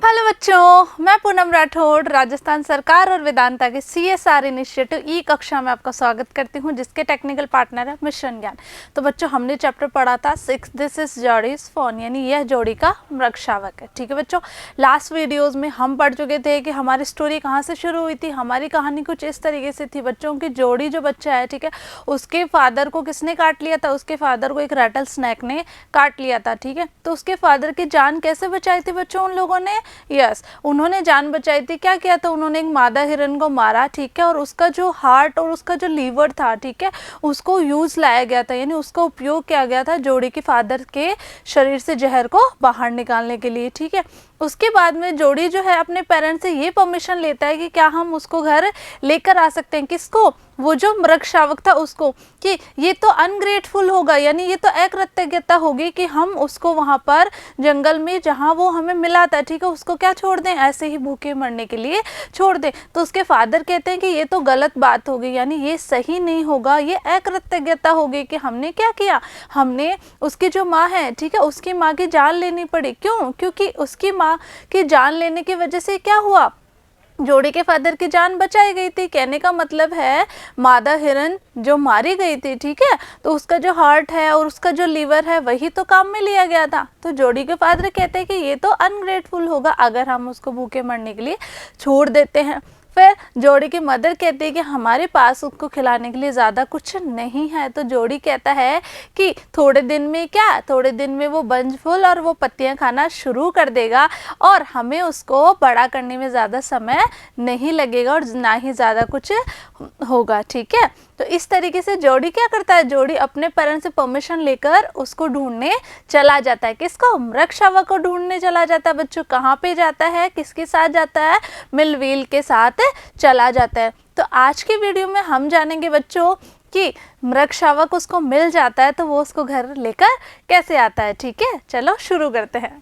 Hello बच्चों, मैं पूनम राठौड़ राजस्थान सरकार और वेदांता के CSR इनिशिएटिव ई कक्षा में आपका स्वागत करती हूं, जिसके टेक्निकल पार्टनर है मिशन ज्ञान। तो बच्चों, हमने चैप्टर पढ़ा था 6 दिस इज जोड़ीज फोन, यानी यह जोड़ी का मृग शावक है। ठीक है बच्चों, लास्ट वीडियोस में हम पढ़ चुके थे कि हमारी स्टोरी कहाँ से शुरू हुई थी। हमारी कहानी कुछ इस तरीके से थी बच्चों की, जोड़ी जो बच्चा है, ठीक है, उसके फादर को किसने काट लिया था? उसके फादर को एक रैटल स्नैक ने काट लिया था। ठीक है, तो उसके फादर की जान कैसे बचाई थी बच्चों उन लोगों ने? यस, उन्होंने जान बचाई थी। क्या किया था उन्होंने? एक मादा हिरन को मारा, ठीक है, और उसका जो हार्ट और उसका जो लीवर था, ठीक है, उसको यूज लाया गया था, यानी उसका उपयोग किया गया था जोड़ी के फादर के शरीर से जहर को बाहर निकालने के लिए। ठीक है, उसके बाद में जोड़ी जो है अपने पेरेंट्स से ये परमिशन लेता है कि क्या हम उसको घर लेकर आ सकते हैं। किसको? वो जो मृग शावक था उसको, कि ये तो अनग्रेटफुल होगा, यानी ये तो अकृतज्ञता होगी कि हम उसको वहाँ पर जंगल में जहाँ वो हमें मिला था, ठीक है, उसको क्या छोड़ दें, ऐसे ही भूखे मरने के लिए छोड़ दें। तो उसके फादर कहते हैं कि ये तो गलत बात होगी, यानी ये सही नहीं होगा, ये अकृतज्ञता होगी कि हमने क्या किया, हमने उसकी जो माँ है, ठीक है, उसकी माँ की जान लेनी पड़ी। क्यों? क्योंकि उसकी माँ की जान लेने की वजह से क्या हुआ, जोड़ी के फादर की जान बचाई गई थी। कहने का मतलब है मादा हिरन जो मारी गई थी, ठीक है, तो उसका जो हार्ट है और उसका जो लीवर है वही तो काम में लिया गया था। तो जोड़ी के फादर कहते हैं कि ये तो अनग्रेटफुल होगा अगर हम उसको भूखे मरने के लिए छोड़ देते हैं। फिर जोड़ी की मदर कहती है कि हमारे पास उसको खिलाने के लिए ज़्यादा कुछ नहीं है। तो जोड़ी कहता है कि थोड़े दिन में क्या, थोड़े दिन में वो बंज फूल और वो पत्तियां खाना शुरू कर देगा और हमें उसको बड़ा करने में ज़्यादा समय नहीं लगेगा और ना ही ज़्यादा कुछ होगा। ठीक है, तो इस तरीके से जोड़ी क्या करता है, जोड़ी अपने पेरेंट्स से परमिशन लेकर उसको ढूंढने चला जाता है। किसको? मृग शावक को ढूंढने चला जाता है। बच्चों, कहाँ पे जाता है, किसके साथ जाता है? मिलविल के साथ चला जाता है। तो आज की वीडियो में हम जानेंगे बच्चों कि मृग शावक उसको मिल जाता है तो वो उसको घर लेकर कैसे आता है। ठीक है, चलो शुरू करते हैं।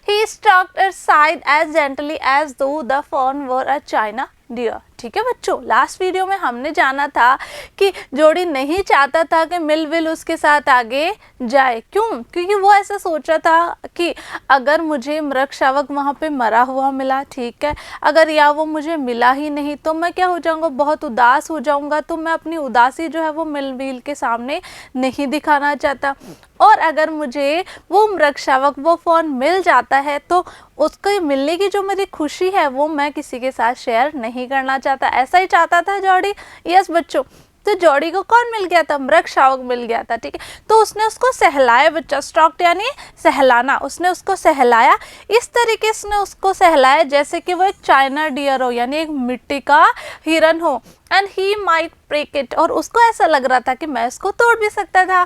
He stalked her side as gently as though the fawn were a china deer. ठीक है बच्चों, लास्ट वीडियो में हमने जाना था कि जोड़ी नहीं चाहता था कि मिलविल उसके साथ आगे जाए। क्यों? क्योंकि वो ऐसा सोचा था कि अगर मुझे मृग शावक वहाँ पे मरा हुआ मिला, ठीक है, अगर या वो मुझे मिला ही नहीं तो मैं क्या हो जाऊँगा, बहुत उदास हो जाऊँगा। तो मैं अपनी उदासी जो है वो मिलविल के सामने नहीं दिखाना चाहता। और अगर मुझे वो मृग शावक, वो फोन मिल जाता है तो उसको मिलने की जो मेरी खुशी है वो मैं किसी के साथ शेयर नहीं करना चाहता। ऐसा ही चाहता था जोड़ी। यस बच्चों, तो जोड़ी को कौन मिल गया था? मृग शावक मिल गया था। ठीक है, तो उसने उसको सहलाया बच्चा, स्टॉक्ड यानी सहलाना, उसने उसको सहलाया। इस तरीके से उसने उसको सहलाया जैसे कि वो एक चाइना डियर हो, यानी एक मिट्टी का हिरन हो। And he might break it, और उसको ऐसा लग रहा था कि मैं इसको तोड़ भी सकता था।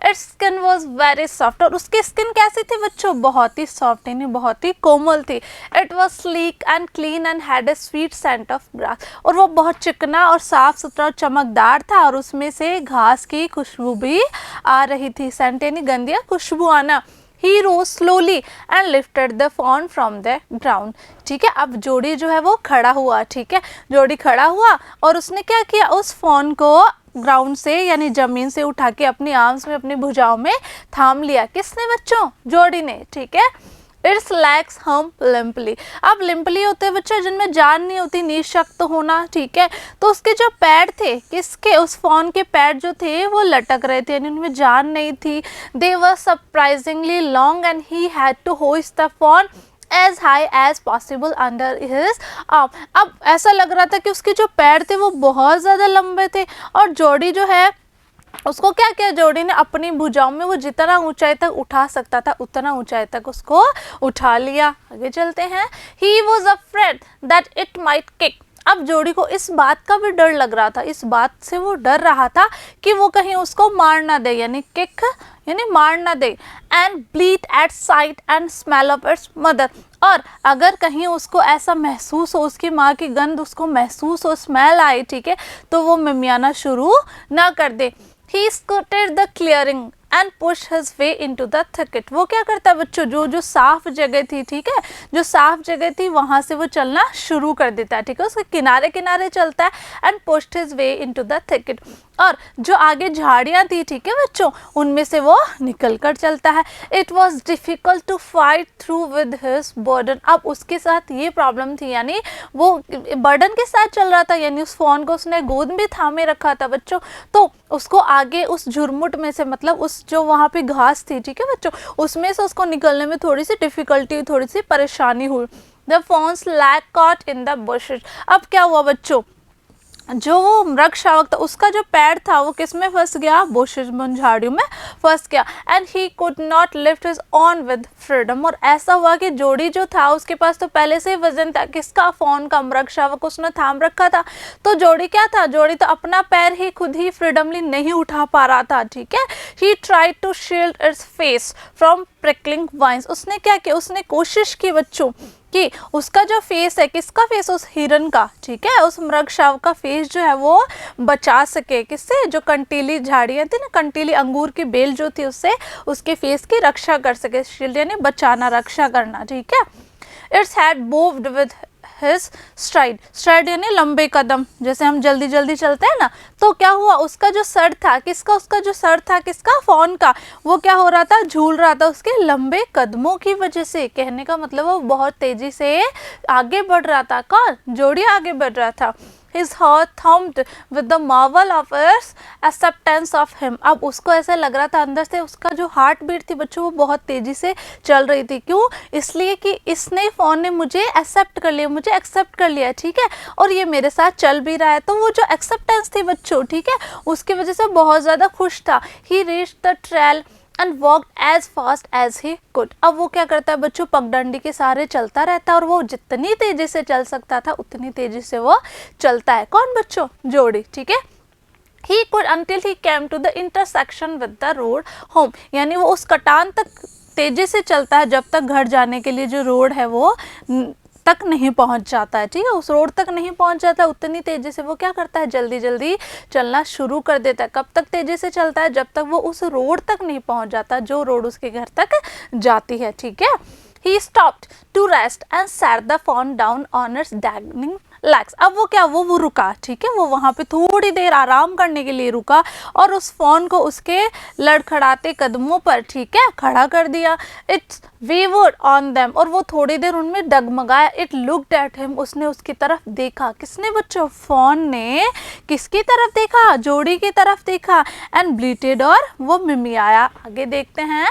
It's skin was very soft, और उसकी स्किन कैसी थी बच्चों? बहुत ही सॉफ्ट, यानी बहुत ही कोमल थी। It was sleek and clean and had a sweet scent of grass, और वो बहुत चिकना और साफ सुथरा और चमकदार था, और उसमें से घास की खुशबू भी आ रही थी। सेंट यानी गंध या खुशबू आना। He rose slowly and lifted the fawn from the ground. ठीक है, अब जोड़ी जो है वो खड़ा हुआ। ठीक है, जोड़ी खड़ा हुआ और उसने क्या किया, उस फॉन को ग्राउंड से यानी जमीन से उठा के अपनी आर्म्स में, अपनी भुजाओं में थाम लिया। किसने बच्चों? जोड़ी ने। ठीक है, इट्स लेग्स हम्प लिम्पली। अब लिम्पली होते हैं बच्चों जिनमें जान नहीं होती, निःशक्त होना। ठीक है, तो उसके जो पैर थे, किसके? उस फॉन के पैर जो थे वो लटक रहे थे, यानी उनमें जान नहीं थी। They were surprisingly long and he had to hoist the fawn as high as possible under his arm. अब ऐसा लग रहा था कि उसके जो पैर थे वो बहुत ज़्यादा लंबे थे, और जोड़ी जो है उसको क्या किया, जोड़ी ने अपनी भुजाओं में वो जितना ऊंचाई तक उठा सकता था उतना ऊंचाई तक उसको उठा लिया। आगे चलते हैं। He was afraid that it might kick. अब जोड़ी को इस बात का भी डर लग रहा था, इस बात से वो डर रहा था कि वो कहीं उसको मार ना दे, यानी किक यानी मार ना दे। And bleed at sight and smell of its mother, और अगर कहीं उसको ऐसा महसूस हो, उसकी माँ की गंध उसको महसूस हो, स्मेल आए, ठीक है, तो वो मिमियाना शुरू ना कर दे। He scouted the clearing and push his way into the thicket. वो क्या करता है बच्चों, जो जो साफ जगह थी, ठीक है, जो साफ जगह थी वहां से वो चलना शुरू कर देता है, ठीक है, उसके किनारे किनारे चलता है and pushed his way into the thicket. और जो आगे झाड़ियां थी, ठीक है बच्चों, उनमें से वो निकल कर चलता है। It was difficult to fight through with his burden. अब उसके साथ ये प्रॉब्लम थी, यानी वो बर्डन के साथ चल रहा था, यानी उस फोन को उसने गोद में थामे रखा था बच्चों, तो उसको आगे उस झुरमुट में से, मतलब उस जो वहाँ पे घास थी, ठीक है बच्चों, उसमें से उसको निकलने में थोड़ी सी डिफिकल्टी, थोड़ी सी परेशानी हुई। The phones lag caught in the bushes. अब क्या हुआ बच्चों, जो वो मृग शावक था उसका जो पैर था वो किस में फंस गया, बुशेस में, झाड़ियों में फंस गया। And he could not lift his on with freedom. और ऐसा हुआ कि जोड़ी जो था उसके पास तो पहले से ही वजन था, किसका, फोन का, मृग शावक उसने थाम रखा था। तो जोड़ी क्या था, जोड़ी तो अपना पैर ही खुद ही फ्रीडमली नहीं उठा पा रहा था, ठीक है। He tried to shield its face from prickling vines. उसने क्या किया, उसने कोशिश की बच्चों कि उसका जो फेस है, किसका फेस, उस हिरन का, ठीक है, उस मृग शावक का फेस जो है वो बचा सके, किससे, जो कंटीली झाड़ियाँ थी ना, कंटीली अंगूर की बेल जो थी, उससे उसके फेस की रक्षा कर सके। शील्ड यानी बचाना, रक्षा करना, ठीक है। It's had moved with his STRIDE. STRIDE यानी लंबे कदम, जैसे हम जल्दी जल्दी चलते हैं ना, तो क्या हुआ, उसका जो सर था, किसका, उसका जो सर था, किसका, फोन का, वो क्या हो रहा था, झूल रहा था उसके लंबे कदमों की वजह से। कहने का मतलब वो बहुत तेजी से आगे बढ़ रहा था। कौन, जोड़ी आगे बढ़ रहा था। His heart thumped with the marvel of its acceptance of him। अब उसको ऐसा लग रहा था अंदर से, उसका जो हार्ट बीट थी बच्चों वो बहुत तेजी से चल रही थी। क्यों, इसलिए कि इसने, फोन ने मुझे एक्सेप्ट कर लिया, मुझे एक्सेप्ट कर लिया, ठीक है, और ये मेरे साथ चल भी रहा है। तो वो जो एक्सेप्टेंस थी बच्चों, ठीक है, उसकी वजह से बहुत ज़्यादा खुश था। He reached the trail and walked as fast as he could। अब वो क्या करता है बच्चों, पगडंडी के सहारे चलता रहता है, और वो जितनी तेजी से चल सकता था उतनी तेजी से वो चलता है। कौन बच्चों, जोड़ी, ठीक है। He could until he came to the intersection with the road home। यानी वो उस कटान तक तेजी से चलता है जब तक घर जाने के लिए जो रोड है वो तक नहीं पहुंच जाता है, ठीक है, उस रोड तक नहीं पहुंच जाता, उतनी तेजी से वो क्या करता है, जल्दी जल्दी चलना शुरू कर देता है। कब तक तेजी से चलता है, जब तक वो उस रोड तक नहीं पहुंच जाता जो रोड उसके घर तक जाती है, ठीक है। He stopped to rest and sat the fawn down on its dangling legs। अब वो क्या, वो रुका, ठीक है, वो वहाँ पे थोड़ी देर आराम करने के लिए रुका और उस फोन को उसके लड़खड़ाते कदमों पर, ठीक है, खड़ा कर दिया। Its wavered on them। और वो थोड़ी देर उनमें डगमगाया। It looked at him। उसने उसकी तरफ देखा। किसने बच्चों, फोन ने किसकी तरफ देखा, जोड़ी की तरफ देखा। एंड bleated, और वो मिमियाया। आगे देखते हैं।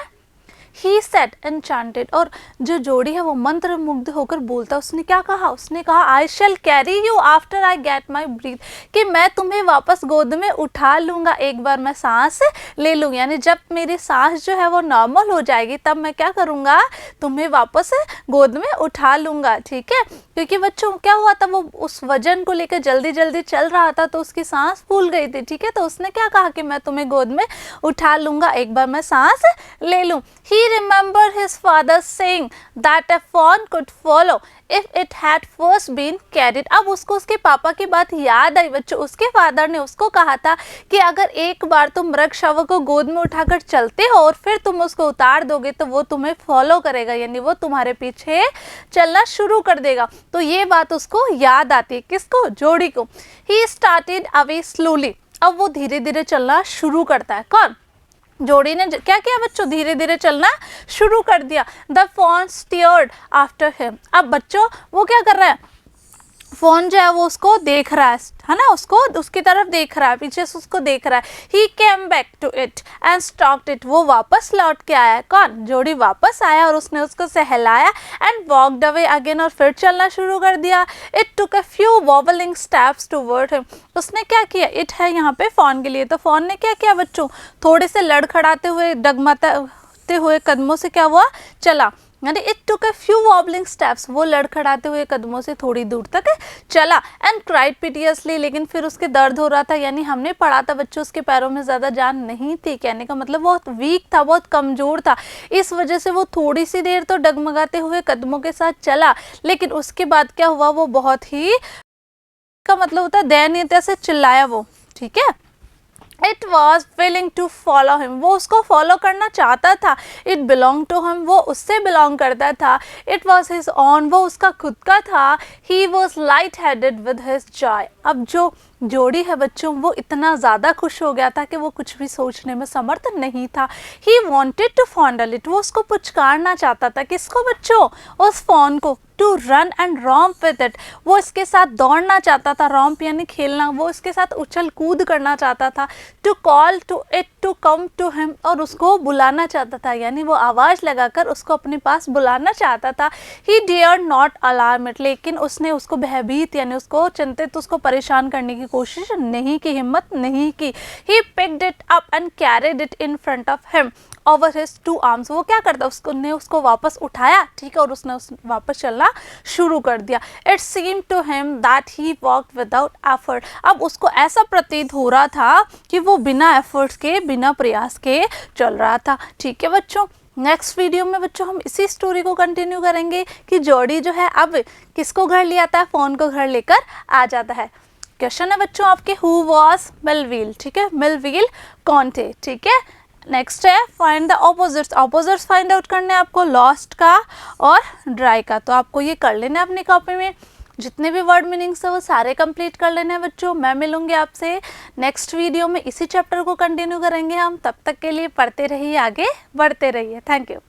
He said enchanted। और जो जोड़ी है वो मंत्र मुग्ध होकर बोलता, उसने क्या कहा, उसने कहा I shall carry you after I get my breath। कि मैं तुम्हें वापस गोद में उठा लूँगा एक बार मैं सांस ले लूँ, यानी जब मेरी सांस जो है वो नॉर्मल हो जाएगी तब मैं क्या करूँगा, तुम्हें वापस गोद में उठा लूँगा, ठीक है। क्योंकि बच्चों क्या हुआ था, वो उस वजन को लेकर जल्दी जल्दी चल रहा था तो उसकी सांस फूल गई थी, ठीक है, तो उसने क्या कहा कि मैं तुम्हें गोद में उठा लूँगा एक बार मैं सांस ले लूँ। He remembered his father saying that a fawn could follow if it had first been carried। अब उसको उसके पापा की बात याद आई बच्चों। उसके फादर ने उसको कहा था कि अगर एक बार तुम मृग शावक को गोद में उठाकर चलते हो और फिर तुम उसको उतार दोगे तो वो तुम्हें फॉलो करेगा, यानी वो तुम्हारे पीछे चलना शुरू कर देगा। तो ये बात उसको याद आती है, किसको, जोड़ी को। He started away slowly। अब वो धीरे धीरे चलना शुरू करता है। कौन, जोड़ी ने क्या किया बच्चों, धीरे धीरे चलना शुरू कर दिया। The fawn stared after him। अब बच्चों वो क्या कर रहा है, फोन जो है वो उसको देख रहा है ना, उसको उसकी तरफ देख रहा है, पीछे से उसको देख रहा है। He came back to it and stalked it। वो वापस लौट के आया। कौन, जोड़ी वापस आया और उसने उसको सहलाया। and walked away again। और फिर चलना शुरू कर दिया। It took a few wobbling steps toward him। उसने क्या किया, it है यहाँ पे फोन के लिए, तो फोन ने क्या किया बच्चों, थोड़े से लड़खड़ाते हुए डगमगाते हुए कदमों से क्या हुआ, चला, यानी it took a few wobbling steps. वो लड़खड़ाते हुए कदमों से थोड़ी दूर तक चला। And cried piteously. लेकिन फिर उसके दर्द हो रहा था, यानी हमने पढ़ा था बच्चों उसके पैरों में ज़्यादा जान नहीं थी, कहने का मतलब बहुत वीक था, बहुत कमज़ोर था, इस वजह से वो थोड़ी सी देर तो डगमगाते हुए कदमों के साथ चला। लेकिन उसके बाद क्या हुआ, वो बहुत ही का मतलब होता है दयनीयता से चिल्लाया वो, ठीक है। It was willing to follow him, वो उसको फॉलो करना चाहता था। इट बिलोंग टू हिम, वो उससे बिलोंग करता था। इट वॉज हिज ऑन, वो उसका खुद का था। He was light headed with his Joy, अब जो जोड़ी है बच्चों वो इतना ज़्यादा खुश हो गया था कि वो कुछ भी सोचने में समर्थ नहीं था। ही वॉन्टेड टू फॉन्डल इट, वो उसको पुचकारना चाहता था। किसको बच्चों? उस फोन को। To run and romp with it, वो इसके साथ दौड़ना चाहता था। रॉम्प यानी खेलना, वो इसके साथ उछल कूद करना चाहता था। To call to it to come to him, और उसको बुलाना चाहता था, यानी वो आवाज़ लगाकर उसको अपने पास बुलाना चाहता था। He dare not alarm it, लेकिन उसने उसको भयभीत यानी उसको चिंतित, उसको परेशान करने की कोशिश नहीं की, हिम्मत नहीं की। He picked it up and carried it in front of him over his two arms, वो क्या करता उसने उसको वापस उठाया, ठीक है, और उसने वापस चलना शुरू कर दिया। It seem to him that he walked without effort, अब उसको ऐसा प्रतीत हो रहा था कि वो बिना एफर्ट्स के, बिना प्रयास के चल रहा था। ठीक है बच्चों, नेक्स्ट वीडियो में बच्चों हम इसी स्टोरी को कंटिन्यू करेंगे कि जोड़ी जो है अब किसको घर ले आता है, फोन को घर लेकर आ जाता है। क्वेश्चन है बच्चों आपके, हु वॉज मेलविल, ठीक है, मेलविल कॉन्टे, ठीक है। नेक्स्ट है find the opposites, opposites find out करने आपको, लॉस्ट का और ड्राई का, तो आपको ये कर लेना है अपनी कॉपी में। जितने भी वर्ड मीनिंग्स है वो सारे कंप्लीट कर लेने हैं बच्चों। मैं मिलूंगी आपसे नेक्स्ट वीडियो में, इसी चैप्टर को कंटिन्यू करेंगे हम। तब तक के लिए पढ़ते रहिए, आगे बढ़ते रहिए। Thank you.